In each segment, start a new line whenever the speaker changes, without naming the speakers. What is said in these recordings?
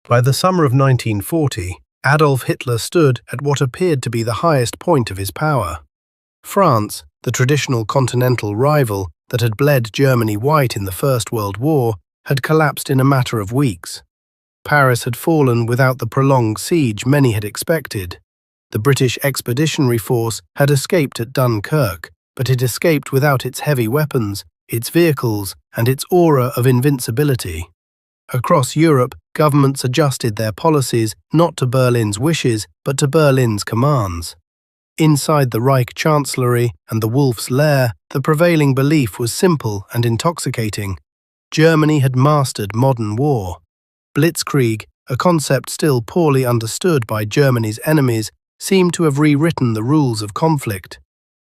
By the summer of 1940, Adolf Hitler stood at what appeared to be the highest point of his power. France, the traditional continental rival that had bled Germany white in the First World War, had collapsed in a matter of weeks. Paris had fallen without the prolonged siege many had expected. The British Expeditionary Force had escaped at Dunkirk, but it escaped without its heavy weapons, its vehicles, and its aura of invincibility. Across Europe, governments adjusted their policies not to Berlin's wishes, but to Berlin's commands. Inside the Reich Chancellery and the Wolf's Lair, the prevailing belief was simple and intoxicating. Germany had mastered modern war. Blitzkrieg, a concept still poorly understood by Germany's enemies, seemed to have rewritten the rules of conflict.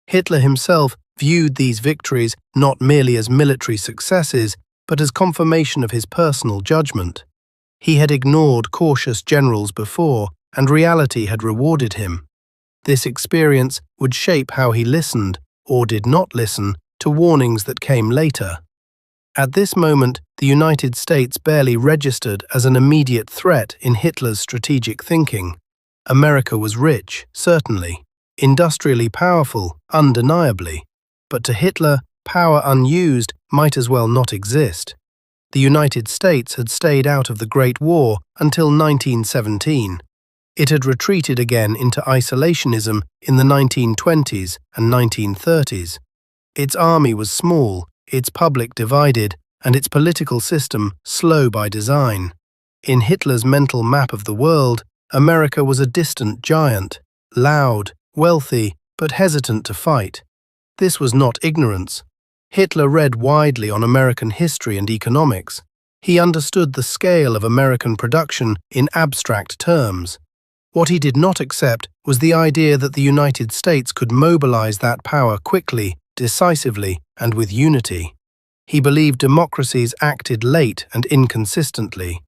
Hitler himself viewed these victories not merely as military successes, but as confirmation of his personal judgment. He had ignored cautious generals before, and reality had rewarded him. This experience would shape how he listened, or did not listen, to warnings that came later. At this moment, the United States barely registered as an immediate threat in Hitler's strategic thinking. America was rich, certainly, industrially powerful, undeniably, but to Hitler, power unused might as well not exist. The United States had stayed out of the Great War until 1917. It had retreated again into isolationism in the 1920s and 1930s. Its army was small, its public divided, and its political system slow by design. In Hitler's mental map of the world, America was a distant giant, loud, wealthy, but hesitant to fight. This was not ignorance. Hitler read widely on American history and economics. He understood the scale of American production in abstract terms. What he did not accept was the idea that the United States could mobilize that power quickly, decisively, and with unity. He believed democracies acted late and inconsistently.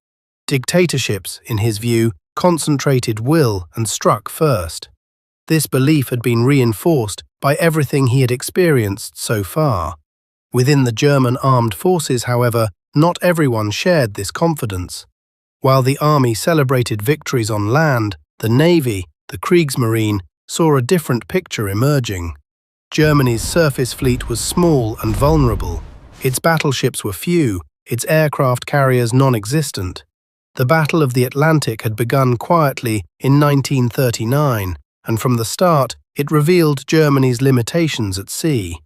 Dictatorships, in his view, concentrated will and struck first. This belief had been reinforced by everything he had experienced so far. Within the German armed forces, however, not everyone shared this confidence. While the army celebrated victories on land, the Navy, the Kriegsmarine, saw a different picture emerging. Germany's surface fleet was small and vulnerable. Its battleships were few, its aircraft carriers non-existent. The Battle of the Atlantic had begun quietly in 1939, and from the start it revealed Germany's limitations at sea.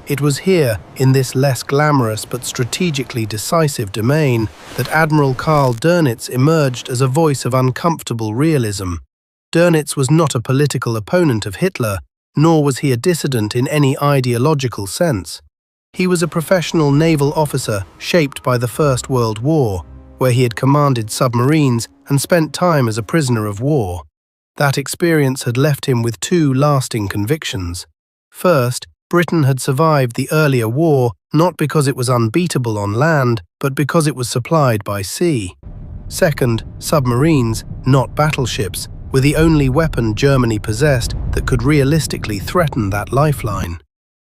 It was here, in this less glamorous but strategically decisive domain, that Admiral Karl Dönitz emerged as a voice of uncomfortable realism. Dönitz was not a political opponent of Hitler, nor was he a dissident in any ideological sense. He was a professional naval officer shaped by the First World War, where he had commanded submarines and spent time as a prisoner of war. That experience had left him with two lasting convictions. First, Britain had survived the earlier war not because it was unbeatable on land, but because it was supplied by sea. Second, submarines, not battleships, were the only weapon Germany possessed that could realistically threaten that lifeline.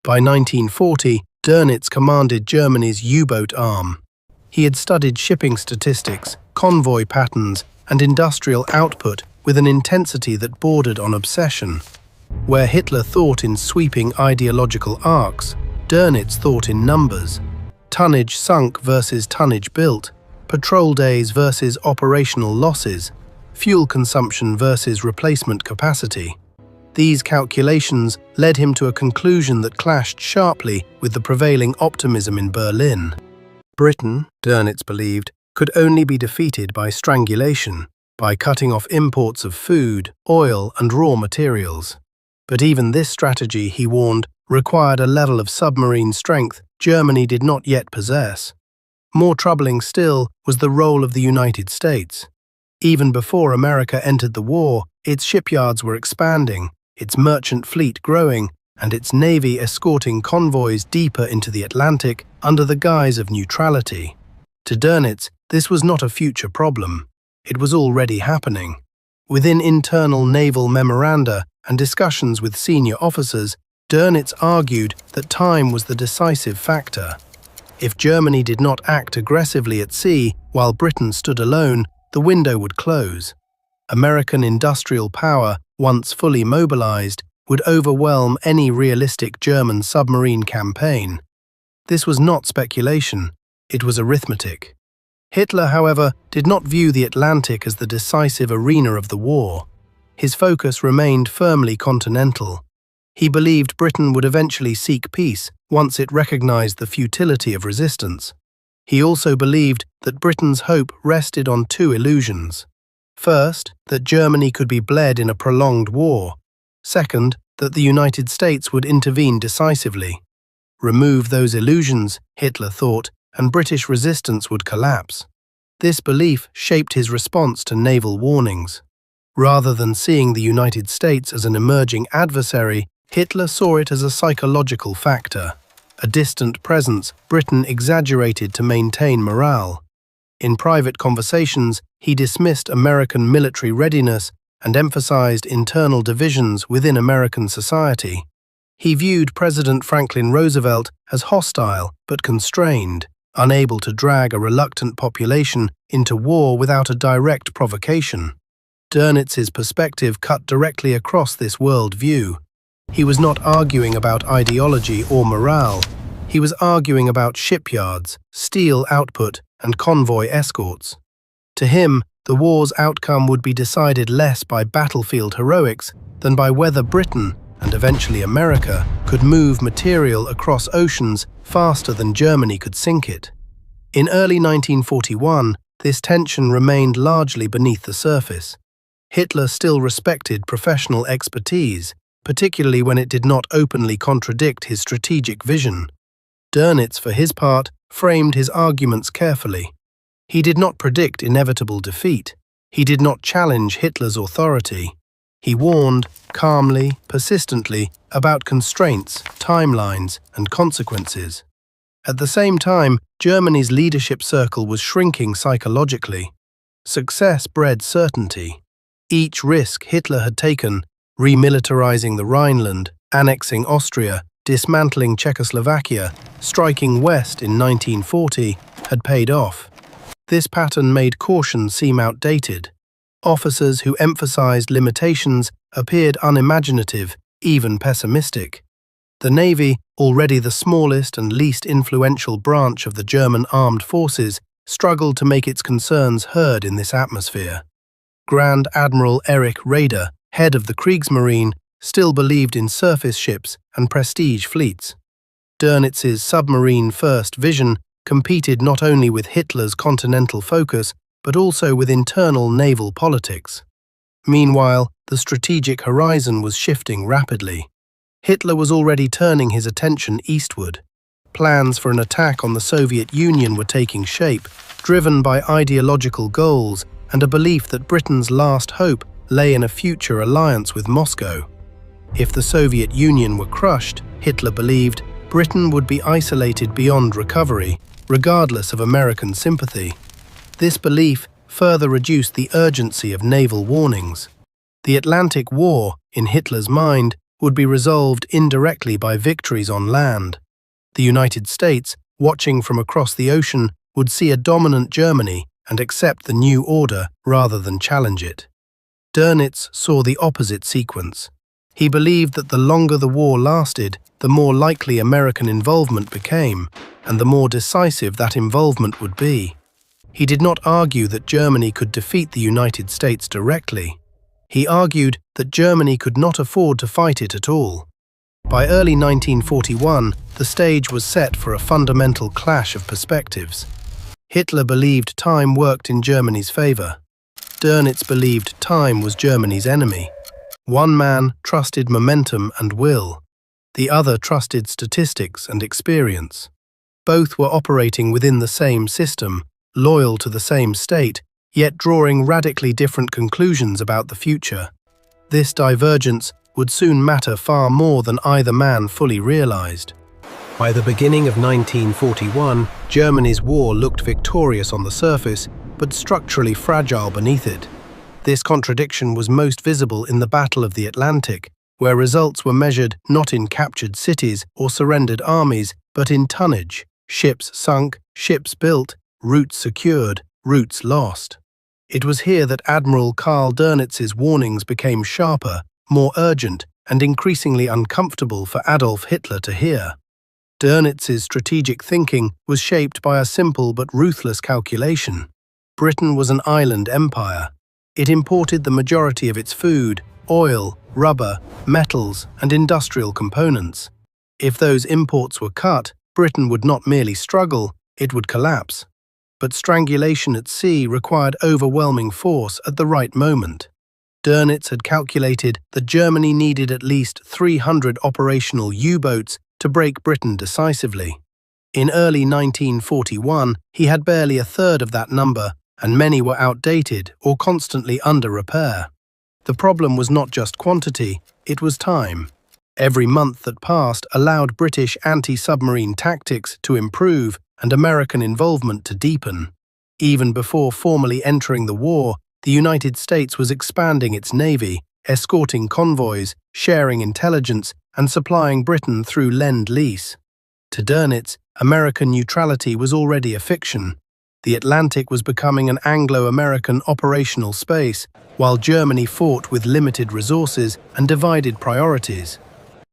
By 1940, Dönitz commanded Germany's U-boat arm. He had studied shipping statistics, convoy patterns, and industrial output with an intensity that bordered on obsession. Where Hitler thought in sweeping ideological arcs, Dönitz thought in numbers. Tonnage sunk versus tonnage built, patrol days versus operational losses, fuel consumption versus replacement capacity. These calculations led him to a conclusion that clashed sharply with the prevailing optimism in Berlin. Britain, Dönitz believed, could only be defeated by strangulation, by cutting off imports of food, oil, and raw materials. But even this strategy, he warned, required a level of submarine strength Germany did not yet possess. More troubling still was the role of the United States. Even before America entered the war, its shipyards were expanding, its merchant fleet growing, and its navy escorting convoys deeper into the Atlantic under the guise of neutrality. To Dönitz, this was not a future problem. It was already happening. Within internal naval memoranda and discussions with senior officers, Dönitz argued that time was the decisive factor. If Germany did not act aggressively at sea while Britain stood alone, the window would close. American industrial power, once fully mobilized, would overwhelm any realistic German submarine campaign. This was not speculation, it was arithmetic. Hitler, however, did not view the Atlantic as the decisive arena of the war. His focus remained firmly continental. He believed Britain would eventually seek peace once it recognized the futility of resistance. He also believed that Britain's hope rested on two illusions. First, that Germany could be bled in a prolonged war. Second, that the United States would intervene decisively. Remove those illusions, Hitler thought, and British resistance would collapse. This belief shaped his response to naval warnings. Rather than seeing the United States as an emerging adversary, Hitler saw it as a psychological factor. A distant presence Britain exaggerated to maintain morale. In private conversations, he dismissed American military readiness and emphasized internal divisions within American society. He viewed President Franklin Roosevelt as hostile but constrained, unable to drag a reluctant population into war without a direct provocation. Dönitz's perspective cut directly across this world view. He was not arguing about ideology or morale. He was arguing about shipyards, steel output, and convoy escorts. To him, the war's outcome would be decided less by battlefield heroics than by whether Britain, and eventually America, could move material across oceans faster than Germany could sink it. In early 1941, this tension remained largely beneath the surface. Hitler still respected professional expertise, particularly when it did not openly contradict his strategic vision. Dönitz, for his part, framed his arguments carefully. He did not predict inevitable defeat. He did not challenge Hitler's authority. He warned, calmly, persistently, about constraints, timelines, and consequences. At the same time, Germany's leadership circle was shrinking psychologically. Success bred certainty. Each risk Hitler had taken, remilitarizing the Rhineland, annexing Austria, dismantling Czechoslovakia, striking west in 1940, had paid off. This pattern made caution seem outdated. Officers who emphasized limitations appeared unimaginative, even pessimistic. The Navy, already the smallest and least influential branch of the German armed forces, struggled to make its concerns heard in this atmosphere. Grand Admiral Erich Raeder, head of the Kriegsmarine, still believed in surface ships and prestige fleets. Dönitz's submarine-first vision competed not only with Hitler's continental focus, but also with internal naval politics. Meanwhile, the strategic horizon was shifting rapidly. Hitler was already turning his attention eastward. Plans for an attack on the Soviet Union were taking shape, driven by ideological goals and a belief that Britain's last hope lay in a future alliance with Moscow. If the Soviet Union were crushed, Hitler believed, Britain would be isolated beyond recovery, regardless of American sympathy. This belief further reduced the urgency of naval warnings. The Atlantic War, in Hitler's mind, would be resolved indirectly by victories on land. The United States, watching from across the ocean, would see a dominant Germany and accept the new order rather than challenge it. Dönitz saw the opposite sequence. He believed that the longer the war lasted, the more likely American involvement became, and the more decisive that involvement would be. He did not argue that Germany could defeat the United States directly. He argued that Germany could not afford to fight it at all. By early 1941, the stage was set for a fundamental clash of perspectives. Hitler believed time worked in Germany's favor. Dönitz believed time was Germany's enemy. One man trusted momentum and will. The other trusted statistics and experience. Both were operating within the same system, loyal to the same state, yet drawing radically different conclusions about the future. This divergence would soon matter far more than either man fully realized. By the beginning of 1941, Germany's war looked victorious on the surface, but structurally fragile beneath it. This contradiction was most visible in the Battle of the Atlantic, where results were measured not in captured cities or surrendered armies, but in tonnage, ships sunk, ships built, routes secured, routes lost. It was here that Admiral Karl Dönitz's warnings became sharper, more urgent, and increasingly uncomfortable for Adolf Hitler to hear. Dönitz's strategic thinking was shaped by a simple but ruthless calculation. Britain was an island empire. It imported the majority of its food, oil, rubber, metals, and industrial components. If those imports were cut, Britain would not merely struggle, it would collapse. But strangulation at sea required overwhelming force at the right moment. Dönitz had calculated that Germany needed at least 300 operational U-boats to break Britain decisively. In early 1941, he had barely a third of that number, and many were outdated or constantly under repair. The problem was not just quantity, it was time. Every month that passed allowed British anti-submarine tactics to improve and American involvement to deepen. Even before formally entering the war, the United States was expanding its navy, escorting convoys, sharing intelligence, and supplying Britain through Lend-Lease. To Dönitz, American neutrality was already a fiction. The Atlantic was becoming an Anglo-American operational space, while Germany fought with limited resources and divided priorities.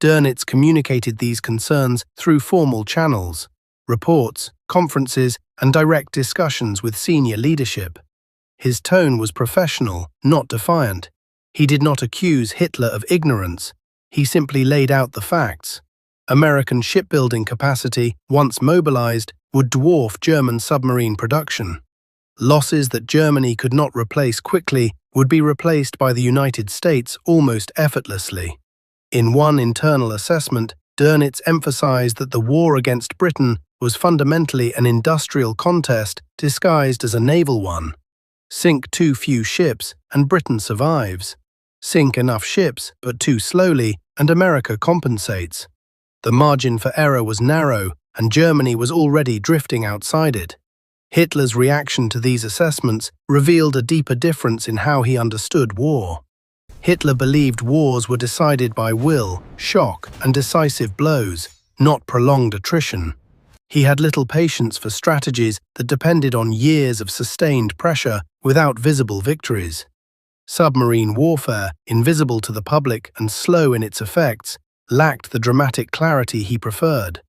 Dönitz communicated these concerns through formal channels, reports, conferences, and direct discussions with senior leadership. His tone was professional, not defiant. He did not accuse Hitler of ignorance. He simply laid out the facts. American shipbuilding capacity, once mobilized, would dwarf German submarine production. Losses that Germany could not replace quickly would be replaced by the United States almost effortlessly. In one internal assessment, Dönitz emphasized that the war against Britain was fundamentally an industrial contest disguised as a naval one. Sink too few ships, and Britain survives. Sink enough ships, but too slowly, and America compensates. The margin for error was narrow, and Germany was already drifting outside it. Hitler's reaction to these assessments revealed a deeper difference in how he understood war. Hitler believed wars were decided by will, shock, and decisive blows, not prolonged attrition. He had little patience for strategies that depended on years of sustained pressure without visible victories. Submarine warfare, invisible to the public and slow in its effects, lacked the dramatic clarity he preferred.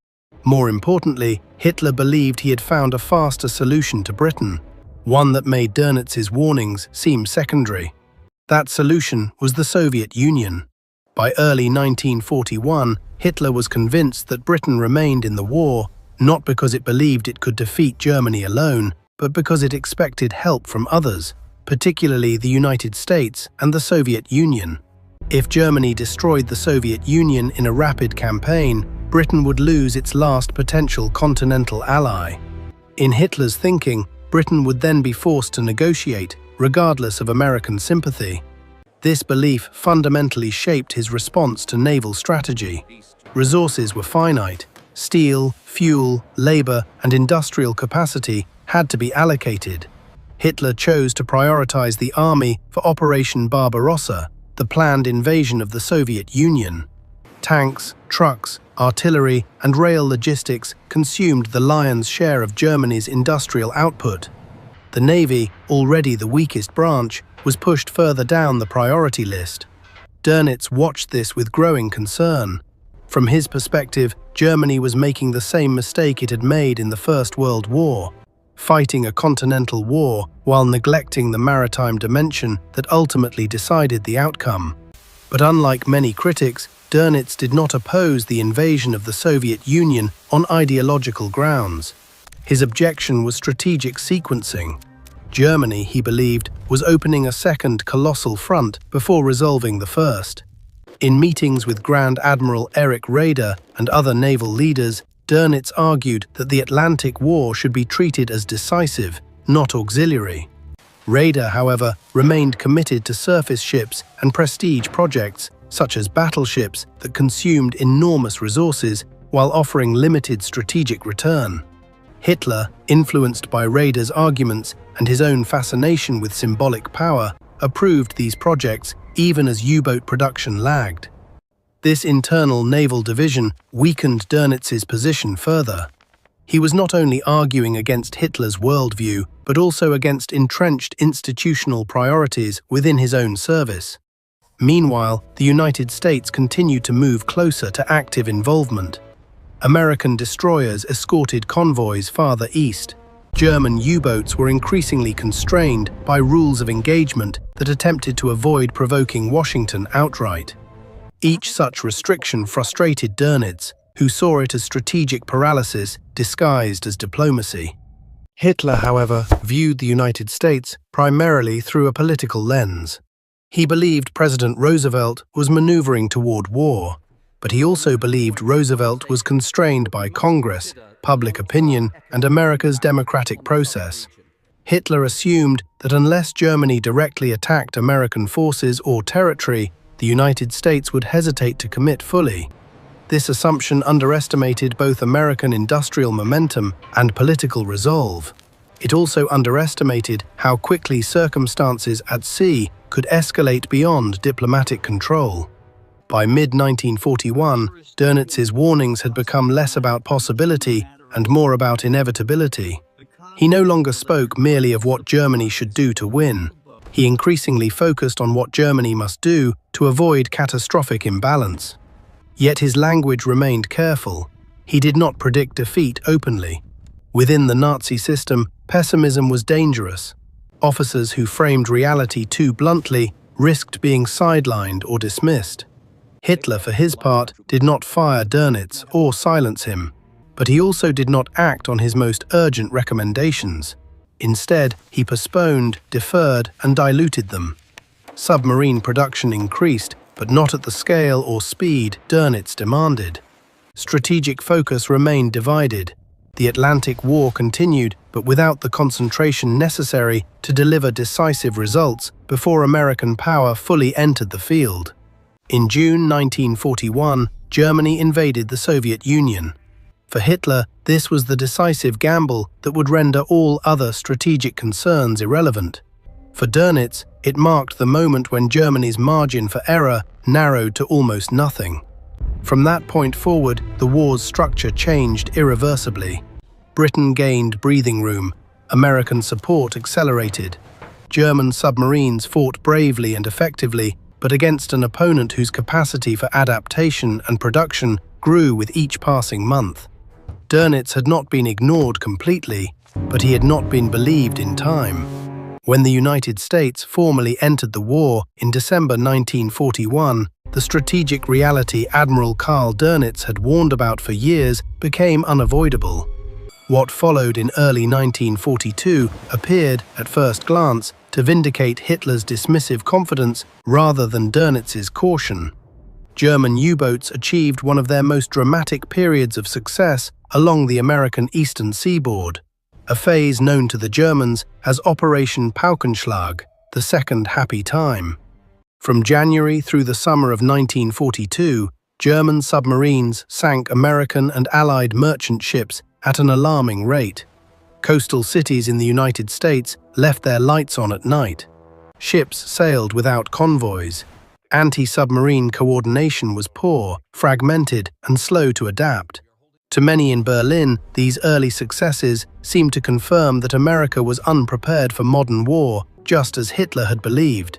More importantly, Hitler believed he had found a faster solution to Britain, one that made Dönitz's warnings seem secondary. That solution was the Soviet Union. By early 1941, Hitler was convinced that Britain remained in the war, not because it believed it could defeat Germany alone, but because it expected help from others, particularly the United States and the Soviet Union. If Germany destroyed the Soviet Union in a rapid campaign, Britain would lose its last potential continental ally. In Hitler's thinking, Britain would then be forced to negotiate, regardless of American sympathy. This belief fundamentally shaped his response to naval strategy. Resources were finite. Steel, fuel, labor, and industrial capacity had to be allocated. Hitler chose to prioritize the army for Operation Barbarossa, the planned invasion of the Soviet Union. Tanks, trucks, artillery, and rail logistics consumed the lion's share of Germany's industrial output. The Navy, already the weakest branch, was pushed further down the priority list. Dönitz watched this with growing concern. From his perspective, Germany was making the same mistake it had made in the First World War, fighting a continental war while neglecting the maritime dimension that ultimately decided the outcome. But unlike many critics, Dönitz did not oppose the invasion of the Soviet Union on ideological grounds. His objection was strategic sequencing. Germany, he believed, was opening a second colossal front before resolving the first. In meetings with Grand Admiral Erich Raeder and other naval leaders, Dönitz argued that the Atlantic War should be treated as decisive, not auxiliary. Raeder, however, remained committed to surface ships and prestige projects, such as battleships that consumed enormous resources while offering limited strategic return. Hitler, influenced by Raeder's arguments and his own fascination with symbolic power, approved these projects even as U-boat production lagged. This internal naval division weakened Dönitz's position further. He was not only arguing against Hitler's worldview, but also against entrenched institutional priorities within his own service. Meanwhile, the United States continued to move closer to active involvement. American destroyers escorted convoys farther east. German U-boats were increasingly constrained by rules of engagement that attempted to avoid provoking Washington outright. Each such restriction frustrated Dönitz, who saw it as strategic paralysis disguised as diplomacy. Hitler, however, viewed the United States primarily through a political lens. He believed President Roosevelt was maneuvering toward war, but he also believed Roosevelt was constrained by Congress, public opinion, and America's democratic process. Hitler assumed that unless Germany directly attacked American forces or territory, the United States would hesitate to commit fully. This assumption underestimated both American industrial momentum and political resolve. It also underestimated how quickly circumstances at sea could escalate beyond diplomatic control. By mid-1941, Dönitz's warnings had become less about possibility and more about inevitability. He no longer spoke merely of what Germany should do to win. He increasingly focused on what Germany must do to avoid catastrophic imbalance. Yet his language remained careful. He did not predict defeat openly. Within the Nazi system, pessimism was dangerous. Officers who framed reality too bluntly risked being sidelined or dismissed. Hitler, for his part, did not fire Dönitz or silence him, but he also did not act on his most urgent recommendations. Instead, he postponed, deferred, and diluted them. Submarine production increased, but not at the scale or speed Dönitz demanded. Strategic focus remained divided. The Atlantic War continued, but without the concentration necessary to deliver decisive results before American power fully entered the field. In June 1941, Germany invaded the Soviet Union. For Hitler, this was the decisive gamble that would render all other strategic concerns irrelevant. For Dönitz, it marked the moment when Germany's margin for error narrowed to almost nothing. From that point forward, the war's structure changed irreversibly. Britain gained breathing room. American support accelerated. German submarines fought bravely and effectively, but against an opponent whose capacity for adaptation and production grew with each passing month. Dönitz had not been ignored completely, but he had not been believed in time. When the United States formally entered the war in December 1941, the strategic reality Admiral Karl Dönitz had warned about for years became unavoidable. What followed in early 1942 appeared, at first glance, to vindicate Hitler's dismissive confidence rather than Dönitz's caution. German U-boats achieved one of their most dramatic periods of success along the American eastern seaboard, a phase known to the Germans as Operation Paukenschlag, the Second Happy Time. From January through the summer of 1942, German submarines sank American and Allied merchant ships at an alarming rate. Coastal cities in the United States left their lights on at night. Ships sailed without convoys. Anti-submarine coordination was poor, fragmented, and slow to adapt. To many in Berlin, these early successes seemed to confirm that America was unprepared for modern war, just as Hitler had believed.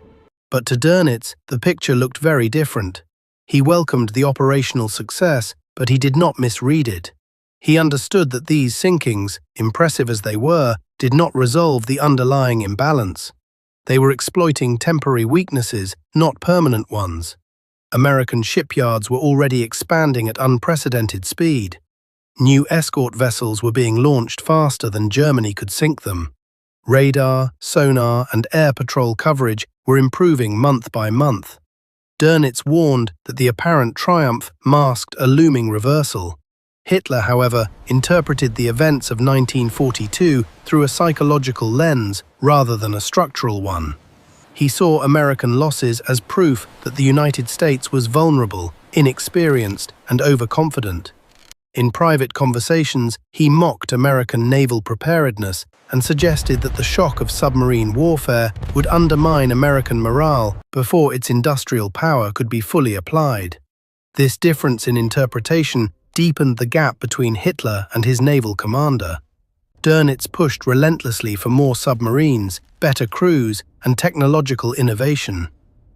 But to Dönitz, the picture looked very different. He welcomed the operational success, but he did not misread it. He understood that these sinkings, impressive as they were, did not resolve the underlying imbalance. They were exploiting temporary weaknesses, not permanent ones. American shipyards were already expanding at unprecedented speed. New escort vessels were being launched faster than Germany could sink them. Radar, sonar, and air patrol coverage were improving month by month. Dönitz warned that the apparent triumph masked a looming reversal. Hitler, however, interpreted the events of 1942 through a psychological lens rather than a structural one. He saw American losses as proof that the United States was vulnerable, inexperienced, and overconfident. In private conversations, he mocked American naval preparedness and suggested that the shock of submarine warfare would undermine American morale before its industrial power could be fully applied. This difference in interpretation deepened the gap between Hitler and his naval commander. Dönitz pushed relentlessly for more submarines, better crews, and technological innovation.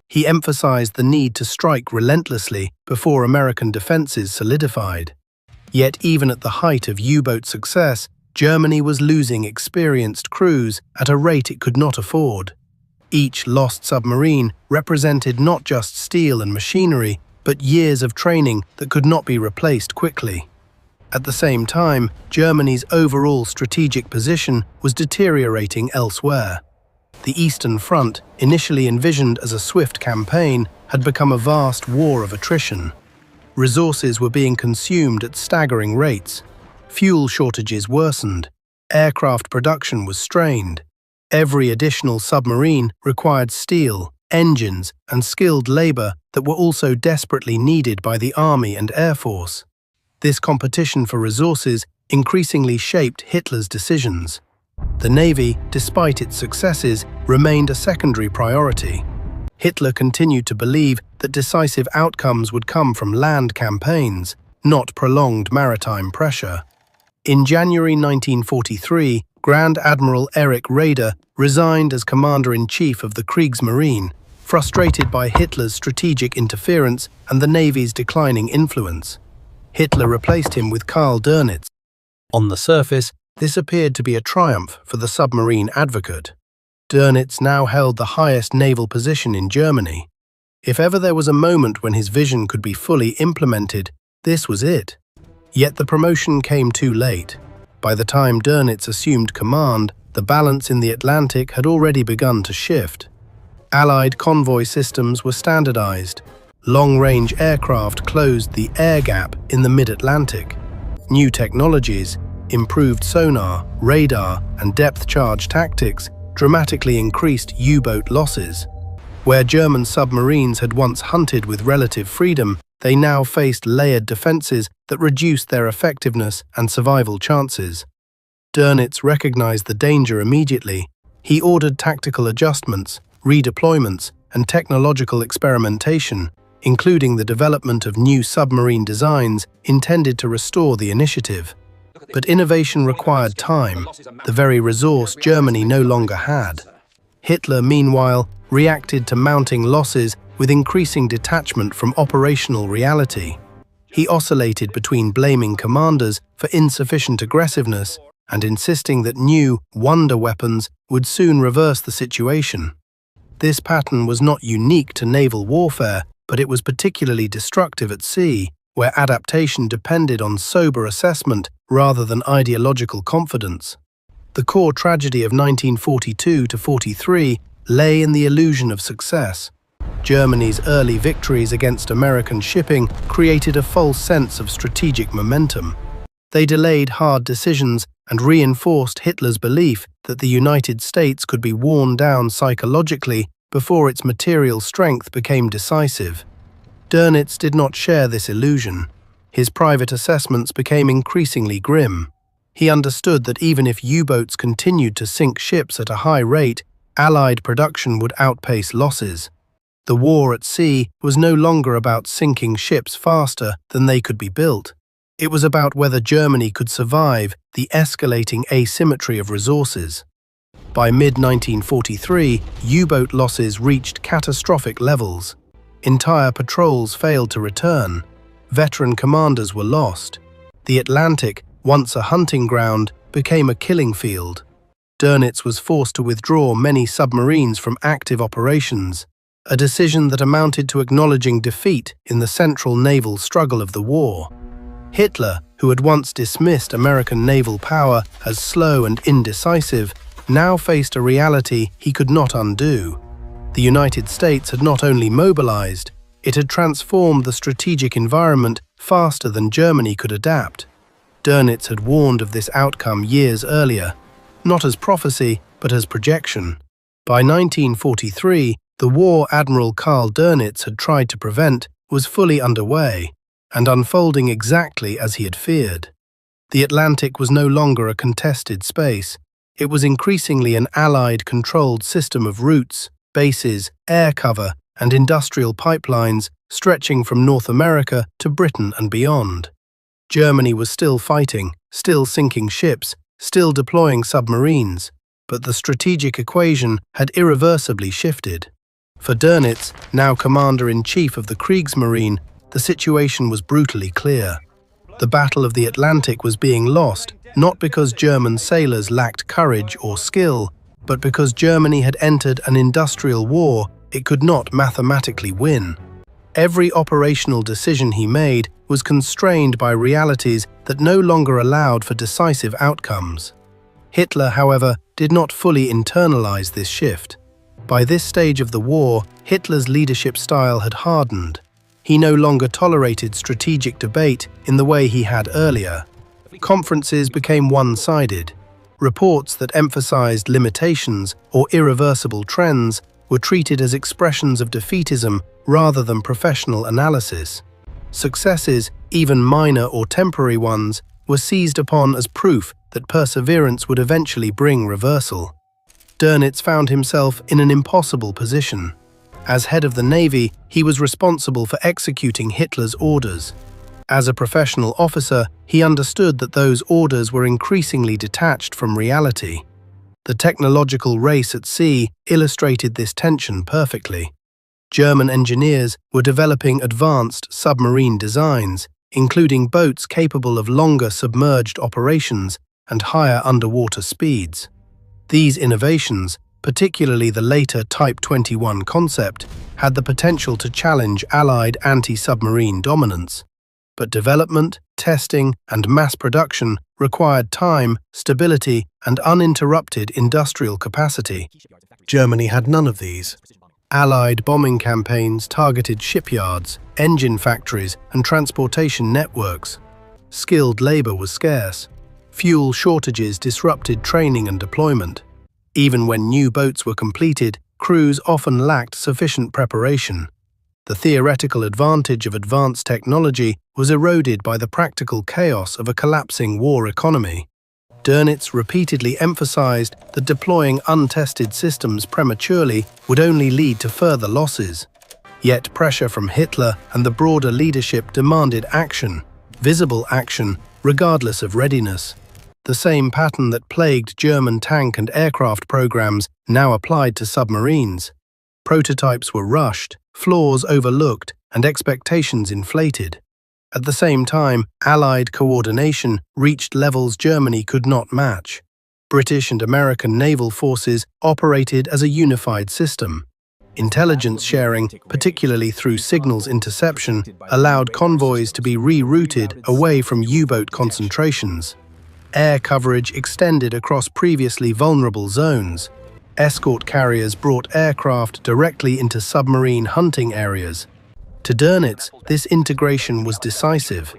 He emphasized the need to strike relentlessly before American defenses solidified. Yet even at the height of U-boat success, Germany was losing experienced crews at a rate it could not afford. Each lost submarine represented not just steel and machinery, but years of training that could not be replaced quickly. At the same time, Germany's overall strategic position was deteriorating elsewhere. The Eastern Front, initially envisioned as a swift campaign, had become a vast war of attrition. Resources were being consumed at staggering rates. Fuel shortages worsened. Aircraft production was strained. Every additional submarine required steel, engines, and skilled labor that were also desperately needed by the Army and Air Force. This competition for resources increasingly shaped Hitler's decisions. The Navy, despite its successes, remained a secondary priority. Hitler continued to believe that decisive outcomes would come from land campaigns, not prolonged maritime pressure. In January 1943, Grand Admiral Erich Raeder resigned as Commander-in-Chief of the Kriegsmarine, frustrated by Hitler's strategic interference and the Navy's declining influence. Hitler replaced him with Karl Dönitz. On the surface, this appeared to be a triumph for the submarine advocate. Dönitz now held the highest naval position in Germany. If ever there was a moment when his vision could be fully implemented, this was it. Yet the promotion came too late. By the time Dönitz assumed command, the balance in the Atlantic had already begun to shift. Allied convoy systems were standardized. Long-range aircraft closed the air gap in the mid-Atlantic. New technologies, improved sonar, radar, and depth-charge tactics dramatically increased U-boat losses. Where German submarines had once hunted with relative freedom, they now faced layered defenses that reduced their effectiveness and survival chances. Dönitz recognized the danger immediately. He ordered tactical adjustments, redeployments, and technological experimentation, including the development of new submarine designs intended to restore the initiative. But innovation required time, the very resource Germany no longer had. Hitler, meanwhile, reacted to mounting losses with increasing detachment from operational reality. He oscillated between blaming commanders for insufficient aggressiveness and insisting that new wonder weapons would soon reverse the situation. This pattern was not unique to naval warfare, but it was particularly destructive at sea, where adaptation depended on sober assessment rather than ideological confidence. The core tragedy of 1942–43 lay in the illusion of success. Germany's early victories against American shipping created a false sense of strategic momentum. They delayed hard decisions and reinforced Hitler's belief that the United States could be worn down psychologically before its material strength became decisive. Dönitz did not share this illusion. His private assessments became increasingly grim. He understood that even if U-boats continued to sink ships at a high rate, Allied production would outpace losses. The war at sea was no longer about sinking ships faster than they could be built. It was about whether Germany could survive the escalating asymmetry of resources. By mid-1943, U-boat losses reached catastrophic levels. Entire patrols failed to return. Veteran commanders were lost. The Atlantic, once a hunting ground, became a killing field. Dönitz was forced to withdraw many submarines from active operations, a decision that amounted to acknowledging defeat in the central naval struggle of the war. Hitler, who had once dismissed American naval power as slow and indecisive, now faced a reality he could not undo. The United States had not only mobilized, it had transformed the strategic environment faster than Germany could adapt. Dönitz had warned of this outcome years earlier, not as prophecy, but as projection. By 1943, the war Admiral Karl Dönitz had tried to prevent was fully underway, and unfolding exactly as he had feared. The Atlantic was no longer a contested space. It was increasingly an Allied-controlled system of routes, bases, air cover, and industrial pipelines stretching from North America to Britain and beyond. Germany was still fighting, still sinking ships, still deploying submarines, but the strategic equation had irreversibly shifted. For Dönitz, now commander-in-chief of the Kriegsmarine, the situation was brutally clear. The Battle of the Atlantic was being lost, not because German sailors lacked courage or skill, but because Germany had entered an industrial war it could not mathematically win. Every operational decision he made was constrained by realities that no longer allowed for decisive outcomes. Hitler, however, did not fully internalize this shift. By this stage of the war, Hitler's leadership style had hardened. He no longer tolerated strategic debate in the way he had earlier. Conferences became one-sided. Reports that emphasized limitations or irreversible trends were treated as expressions of defeatism rather than professional analysis. Successes, even minor or temporary ones, were seized upon as proof that perseverance would eventually bring reversal. Dönitz found himself in an impossible position. As head of the Navy, he was responsible for executing Hitler's orders. As a professional officer, he understood that those orders were increasingly detached from reality. The technological race at sea illustrated this tension perfectly. German engineers were developing advanced submarine designs, including boats capable of longer submerged operations and higher underwater speeds. These innovations, particularly the later Type 21 concept, had the potential to challenge Allied anti-submarine dominance. But development, testing, and mass production required time, stability, and uninterrupted industrial capacity. Germany had none of these. Allied bombing campaigns targeted shipyards, engine factories, and transportation networks. Skilled labor was scarce. Fuel shortages disrupted training and deployment. Even when new boats were completed, crews often lacked sufficient preparation. The theoretical advantage of advanced technology was eroded by the practical chaos of a collapsing war economy. Dönitz repeatedly emphasized that deploying untested systems prematurely would only lead to further losses. Yet pressure from Hitler and the broader leadership demanded action, visible action, regardless of readiness. The same pattern that plagued German tank and aircraft programs now applied to submarines. Prototypes were rushed, flaws overlooked, and expectations inflated. At the same time, Allied coordination reached levels Germany could not match. British and American naval forces operated as a unified system. Intelligence sharing, particularly through signals interception, allowed convoys to be rerouted away from U-boat concentrations. Air coverage extended across previously vulnerable zones. Escort carriers brought aircraft directly into submarine hunting areas. To Dönitz, this integration was decisive.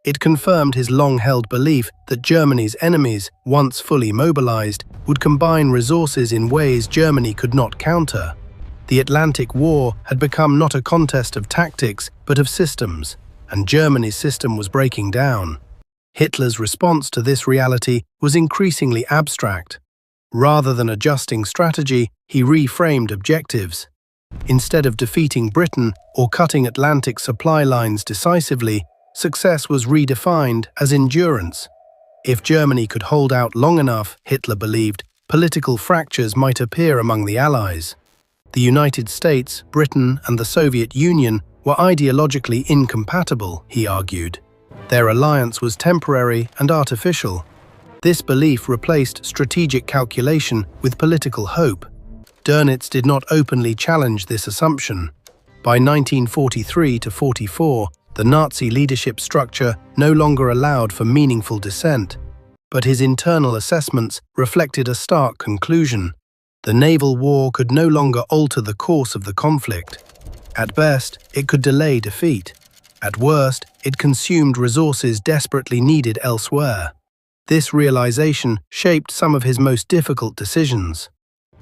It confirmed his long-held belief that Germany's enemies, once fully mobilized, would combine resources in ways Germany could not counter. The Atlantic War had become not a contest of tactics, but of systems, and Germany's system was breaking down. Hitler's response to this reality was increasingly abstract. Rather than adjusting strategy, he reframed objectives. Instead of defeating Britain or cutting Atlantic supply lines decisively, success was redefined as endurance. If Germany could hold out long enough, Hitler believed, political fractures might appear among the Allies. The United States, Britain, and the Soviet Union were ideologically incompatible, he argued. Their alliance was temporary and artificial. This belief replaced strategic calculation with political hope. Dönitz did not openly challenge this assumption. By 1943–44, the Nazi leadership structure no longer allowed for meaningful dissent. But his internal assessments reflected a stark conclusion. The naval war could no longer alter the course of the conflict. At best, it could delay defeat. At worst, it consumed resources desperately needed elsewhere. This realization shaped some of his most difficult decisions.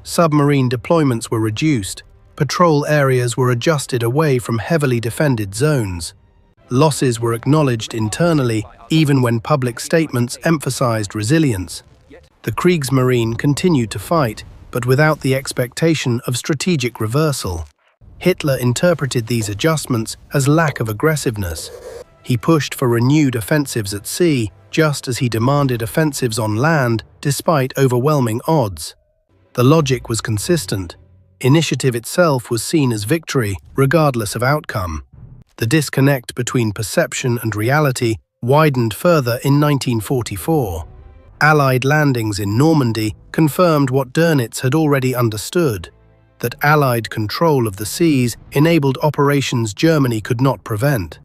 Submarine deployments were reduced. Patrol areas were adjusted away from heavily defended zones. Losses were acknowledged internally, even when public statements emphasized resilience. The Kriegsmarine continued to fight, but without the expectation of strategic reversal. Hitler interpreted these adjustments as lack of aggressiveness. He pushed for renewed offensives at sea, just as he demanded offensives on land despite overwhelming odds. The logic was consistent. Initiative itself was seen as victory, regardless of outcome. The disconnect between perception and reality widened further in 1944. Allied landings in Normandy confirmed what Dönitz had already understood, that Allied control of the seas enabled operations Germany could not prevent.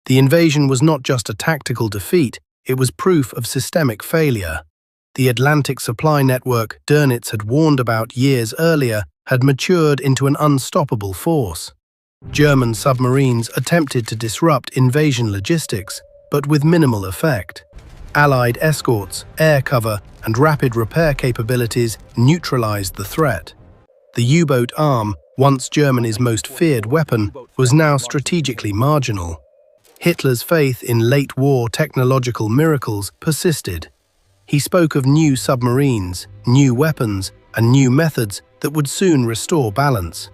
The invasion was not just a tactical defeat, it was proof of systemic failure. The Atlantic supply network Dönitz had warned about years earlier had matured into an unstoppable force. German submarines attempted to disrupt invasion logistics, but with minimal effect. Allied escorts, air cover, and rapid repair capabilities neutralized the threat. The U-boat arm, once Germany's most feared weapon, was now strategically marginal. Hitler's faith in late-war technological miracles persisted. He spoke of new submarines, new weapons, and new methods that would soon restore balance.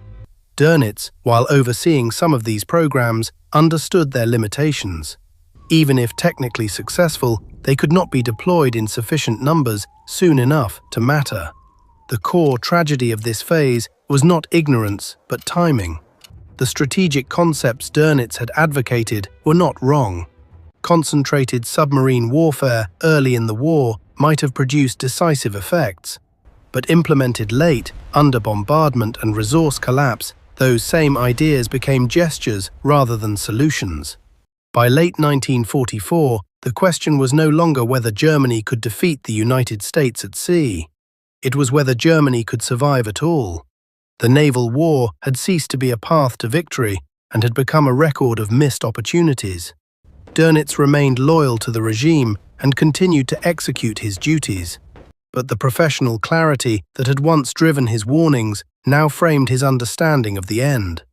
Dönitz, while overseeing some of these programs, understood their limitations. Even if technically successful, they could not be deployed in sufficient numbers soon enough to matter. The core tragedy of this phase was not ignorance, but timing. The strategic concepts Dönitz had advocated were not wrong. Concentrated submarine warfare early in the war might have produced decisive effects. But implemented late, under bombardment and resource collapse, those same ideas became gestures rather than solutions. By late 1944, the question was no longer whether Germany could defeat the United States at sea. It was whether Germany could survive at all. The naval war had ceased to be a path to victory and had become a record of missed opportunities. Dönitz remained loyal to the regime and continued to execute his duties. But the professional clarity that had once driven his warnings now framed his understanding of the end.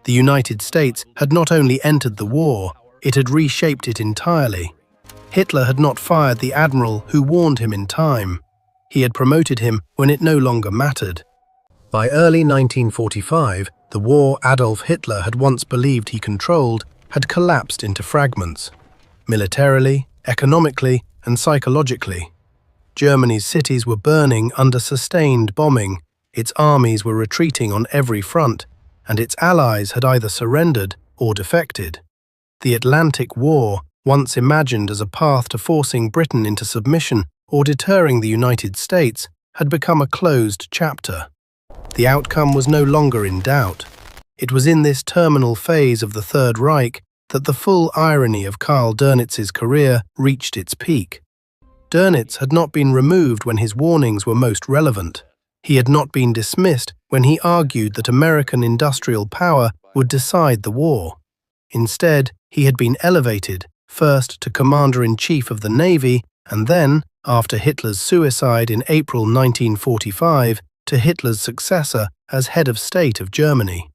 The United States had not only entered the war, it had reshaped it entirely. Hitler had not fired the admiral who warned him in time. He had promoted him when it no longer mattered. By early 1945, the war Adolf Hitler had once believed he controlled had collapsed into fragments, militarily, economically, and psychologically. Germany's cities were burning under sustained bombing, its armies were retreating on every front, and its allies had either surrendered or defected. The Atlantic War, once imagined as a path to forcing Britain into submission or deterring the United States, had become a closed chapter. The outcome was no longer in doubt. It was in this terminal phase of the Third Reich that the full irony of Karl Dönitz's career reached its peak. Dönitz had not been removed when his warnings were most relevant. He had not been dismissed when he argued that American industrial power would decide the war. Instead, he had been elevated, first to Commander-in-Chief of the Navy, and then, after Hitler's suicide in April 1945, to Hitler's successor as head of state of Germany.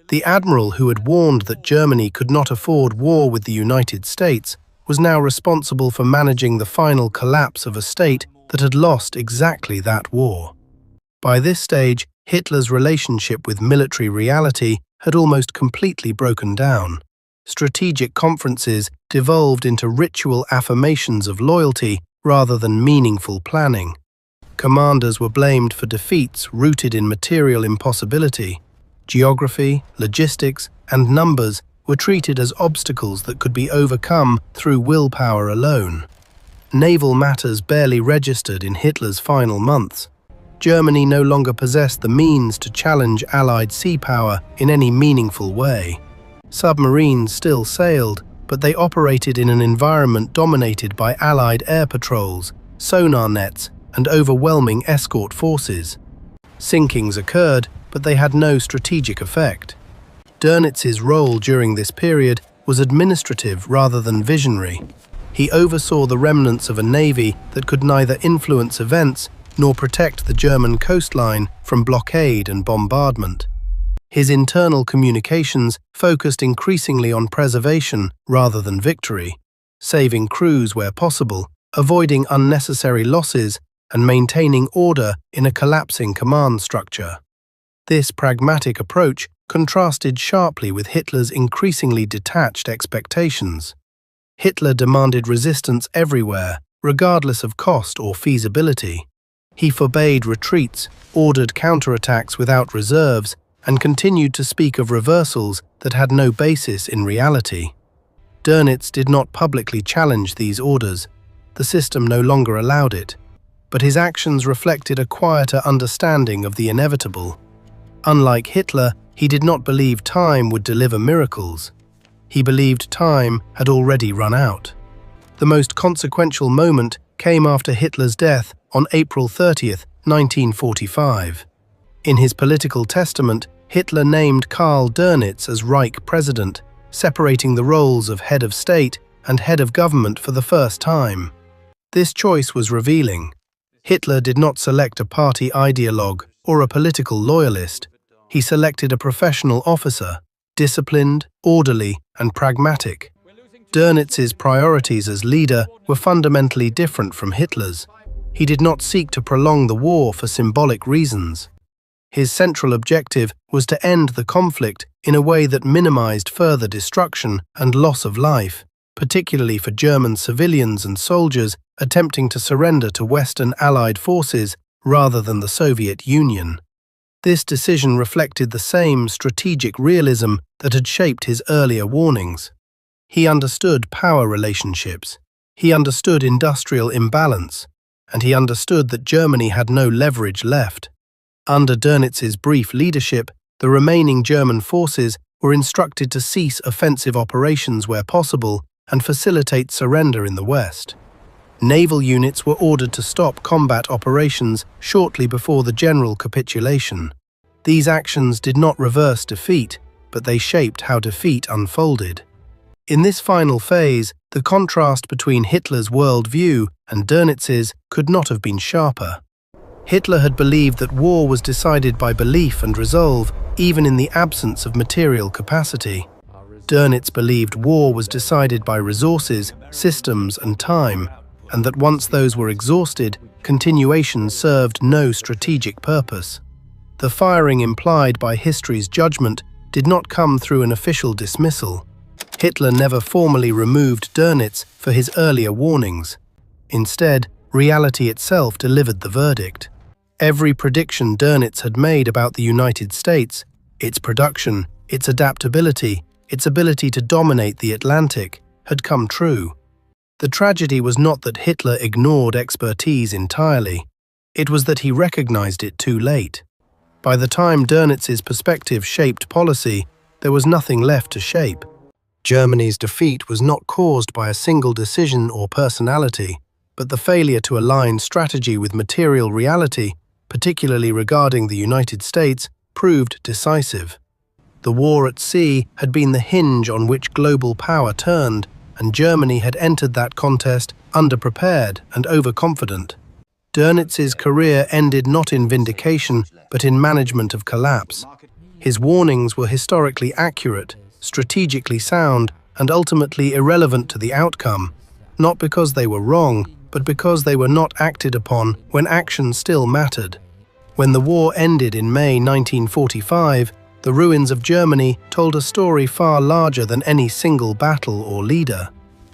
The admiral who had warned that Germany could not afford war with the United States was now responsible for managing the final collapse of a state that had lost exactly that war. By this stage, Hitler's relationship with military reality had almost completely broken down. Strategic conferences devolved into ritual affirmations of loyalty rather than meaningful planning. Commanders were blamed for defeats rooted in material impossibility. Geography, logistics, and numbers were treated as obstacles that could be overcome through willpower alone. Naval matters barely registered in Hitler's final months. Germany no longer possessed the means to challenge Allied sea power in any meaningful way. Submarines still sailed, but they operated in an environment dominated by Allied air patrols, sonar nets, and overwhelming escort forces. Sinkings occurred, but they had no strategic effect. Dönitz's role during this period was administrative rather than visionary. He oversaw the remnants of a navy that could neither influence events nor protect the German coastline from blockade and bombardment. His internal communications focused increasingly on preservation rather than victory, saving crews where possible, avoiding unnecessary losses, and maintaining order in a collapsing command structure. This pragmatic approach contrasted sharply with Hitler's increasingly detached expectations. Hitler demanded resistance everywhere, regardless of cost or feasibility. He forbade retreats, ordered counterattacks without reserves, and continued to speak of reversals that had no basis in reality. Dönitz did not publicly challenge these orders. The system no longer allowed it. But his actions reflected a quieter understanding of the inevitable. Unlike Hitler, he did not believe time would deliver miracles. He believed time had already run out. The most consequential moment came after Hitler's death on April 30th, 1945. In his political testament, Hitler named Karl Dönitz as Reich president, separating the roles of head of state and head of government for the first time. This choice was revealing. Hitler did not select a party ideologue or a political loyalist. He selected a professional officer, disciplined, orderly, and pragmatic. Dönitz's priorities as leader were fundamentally different from Hitler's. He did not seek to prolong the war for symbolic reasons. His central objective was to end the conflict in a way that minimized further destruction and loss of life, particularly for German civilians and soldiers attempting to surrender to Western Allied forces rather than the Soviet Union. This decision reflected the same strategic realism that had shaped his earlier warnings. He understood power relationships, he understood industrial imbalance, and he understood that Germany had no leverage left. Under Dönitz's brief leadership, the remaining German forces were instructed to cease offensive operations where possible and facilitate surrender in the West. Naval units were ordered to stop combat operations shortly before the general capitulation. These actions did not reverse defeat, but they shaped how defeat unfolded. In this final phase, the contrast between Hitler's worldview and Dönitz's could not have been sharper. Hitler had believed that war was decided by belief and resolve, even in the absence of material capacity. Dönitz believed war was decided by resources, systems, and time, and that once those were exhausted, continuation served no strategic purpose. The firing implied by history's judgment did not come through an official dismissal. Hitler never formally removed Dönitz for his earlier warnings. Instead, reality itself delivered the verdict. Every prediction Dönitz had made about the United States, its production, its adaptability, its ability to dominate the Atlantic, had come true. The tragedy was not that Hitler ignored expertise entirely. It was that he recognized it too late. By the time Dönitz's perspective shaped policy, there was nothing left to shape. Germany's defeat was not caused by a single decision or personality, but the failure to align strategy with material reality, particularly regarding the United States, proved decisive. The war at sea had been the hinge on which global power turned, and Germany had entered that contest underprepared and overconfident. Dönitz's career ended not in vindication, but in management of collapse. His warnings were historically accurate, strategically sound, and ultimately irrelevant to the outcome, not because they were wrong, but because they were not acted upon when action still mattered. When the war ended in May 1945, the ruins of Germany told a story far larger than any single battle or leader.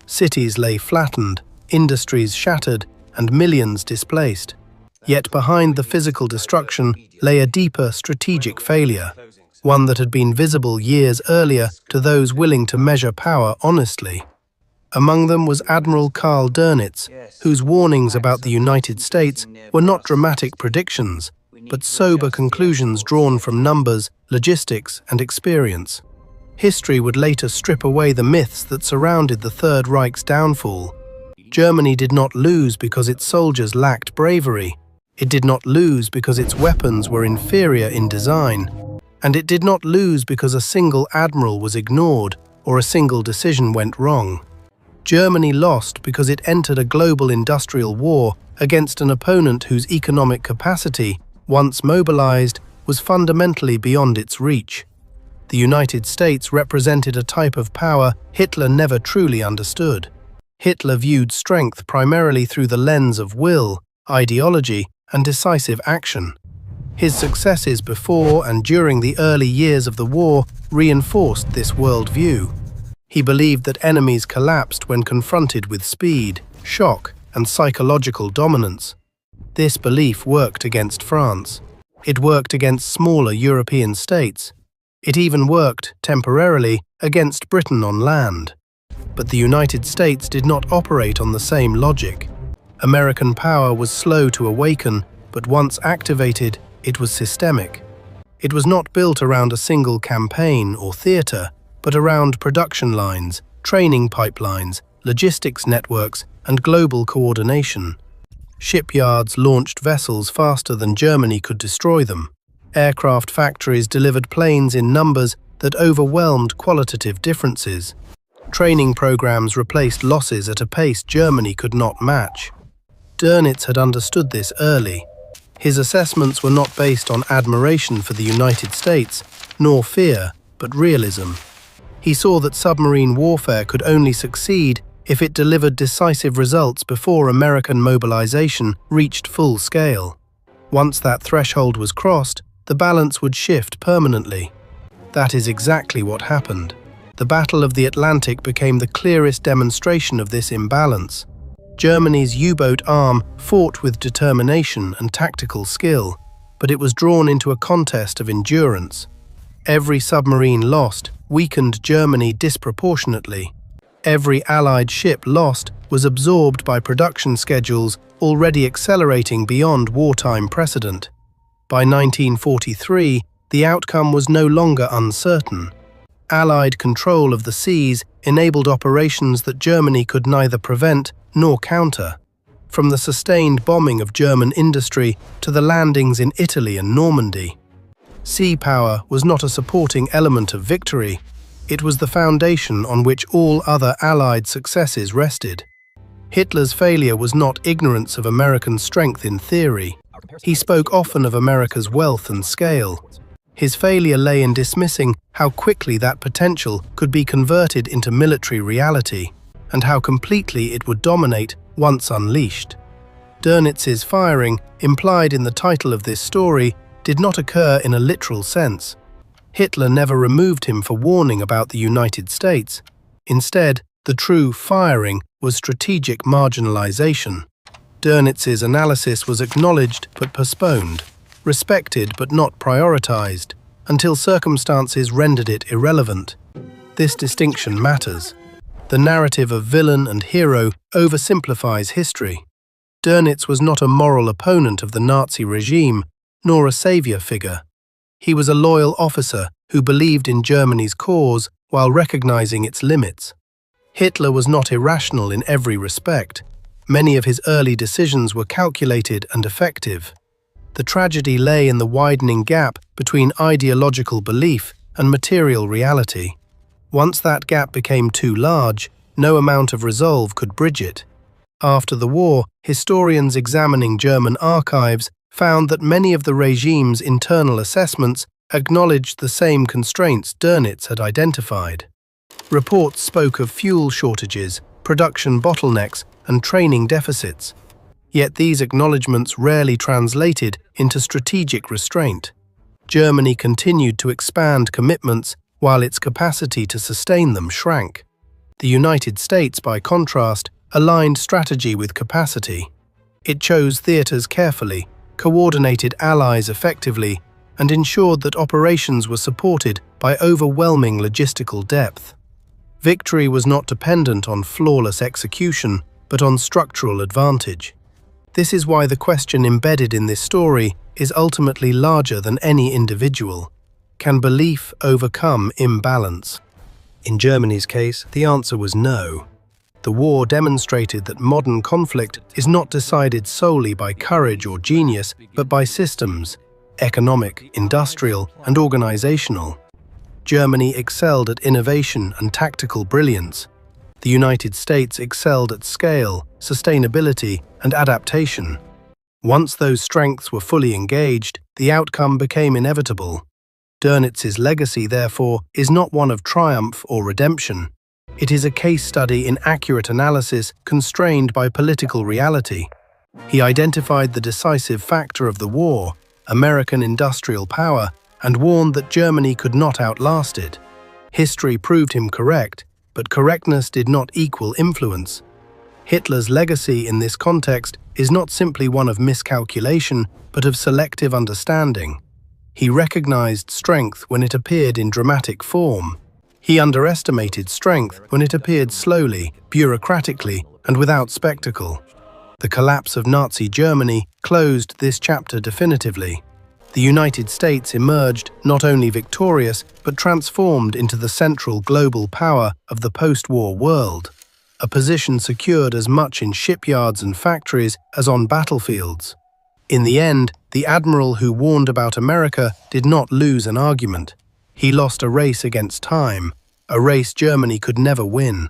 Cities lay flattened, industries shattered, and millions displaced. Yet behind the physical destruction lay a deeper strategic failure, one that had been visible years earlier to those willing to measure power honestly. Among them was Admiral Karl Dönitz, whose warnings about the United States were not dramatic predictions, but sober conclusions drawn from numbers, logistics, and experience. History would later strip away the myths that surrounded the Third Reich's downfall. Germany did not lose because its soldiers lacked bravery. It did not lose because its weapons were inferior in design. And it did not lose because a single admiral was ignored or a single decision went wrong. Germany lost because it entered a global industrial war against an opponent whose economic capacity, once mobilized, was fundamentally beyond its reach. The United States represented a type of power Hitler never truly understood. Hitler viewed strength primarily through the lens of will, ideology, and decisive action. His successes before and during the early years of the war reinforced this worldview. He believed that enemies collapsed when confronted with speed, shock, and psychological dominance. This belief worked against France. It worked against smaller European states. It even worked, temporarily, against Britain on land. But the United States did not operate on the same logic. American power was slow to awaken, but once activated, it was systemic. It was not built around a single campaign or theater, but around production lines, training pipelines, logistics networks, and global coordination. Shipyards launched vessels faster than Germany could destroy them. Aircraft factories delivered planes in numbers that overwhelmed qualitative differences. Training programs replaced losses at a pace Germany could not match. Dönitz had understood this early. His assessments were not based on admiration for the United States, nor fear, but realism. He saw that submarine warfare could only succeed if it delivered decisive results before American mobilization reached full scale. Once that threshold was crossed, the balance would shift permanently. That is exactly what happened. The Battle of the Atlantic became the clearest demonstration of this imbalance. Germany's U-boat arm fought with determination and tactical skill, but it was drawn into a contest of endurance. Every submarine lost weakened Germany disproportionately. Every Allied ship lost was absorbed by production schedules already accelerating beyond wartime precedent. By 1943, the outcome was no longer uncertain. Allied control of the seas enabled operations that Germany could neither prevent nor counter. From the sustained bombing of German industry to the landings in Italy and Normandy. Sea power was not a supporting element of victory. It was the foundation on which all other Allied successes rested. Hitler's failure was not ignorance of American strength in theory. He spoke often of America's wealth and scale. His failure lay in dismissing how quickly that potential could be converted into military reality, and how completely it would dominate once unleashed. Dönitz's firing, implied in the title of this story, did not occur in a literal sense. Hitler never removed him for warning about the United States. Instead, the true firing was strategic marginalization. Dönitz's analysis was acknowledged but postponed, respected but not prioritized, until circumstances rendered it irrelevant. This distinction matters. The narrative of villain and hero oversimplifies history. Dönitz was not a moral opponent of the Nazi regime, nor a savior figure. He was a loyal officer who believed in Germany's cause while recognizing its limits. Hitler was not irrational in every respect. Many of his early decisions were calculated and effective. The tragedy lay in the widening gap between ideological belief and material reality. Once that gap became too large, no amount of resolve could bridge it. After the war, historians examining German archives found that many of the regime's internal assessments acknowledged the same constraints Dönitz had identified. Reports spoke of fuel shortages, production bottlenecks, and training deficits. Yet these acknowledgements rarely translated into strategic restraint. Germany continued to expand commitments while its capacity to sustain them shrank. The United States, by contrast, aligned strategy with capacity. It chose theaters carefully, coordinated allies effectively, and ensured that operations were supported by overwhelming logistical depth. Victory was not dependent on flawless execution, but on structural advantage. This is why the question embedded in this story is ultimately larger than any individual. Can belief overcome imbalance? In Germany's case, the answer was no. The war demonstrated that modern conflict is not decided solely by courage or genius, but by systems, economic, industrial, and organizational. Germany excelled at innovation and tactical brilliance. The United States excelled at scale, sustainability, and adaptation. Once those strengths were fully engaged, the outcome became inevitable. Dönitz's legacy, therefore, is not one of triumph or redemption. It is a case study in accurate analysis constrained by political reality. He identified the decisive factor of the war, American industrial power, and warned that Germany could not outlast it. History proved him correct, but correctness did not equal influence. Hitler's legacy in this context is not simply one of miscalculation, but of selective understanding. He recognized strength when it appeared in dramatic form. He underestimated strength when it appeared slowly, bureaucratically, and without spectacle. The collapse of Nazi Germany closed this chapter definitively. The United States emerged not only victorious, but transformed into the central global power of the post-war world, a position secured as much in shipyards and factories as on battlefields. In the end, the admiral who warned about America did not lose an argument. He lost a race against time, a race Germany could never win.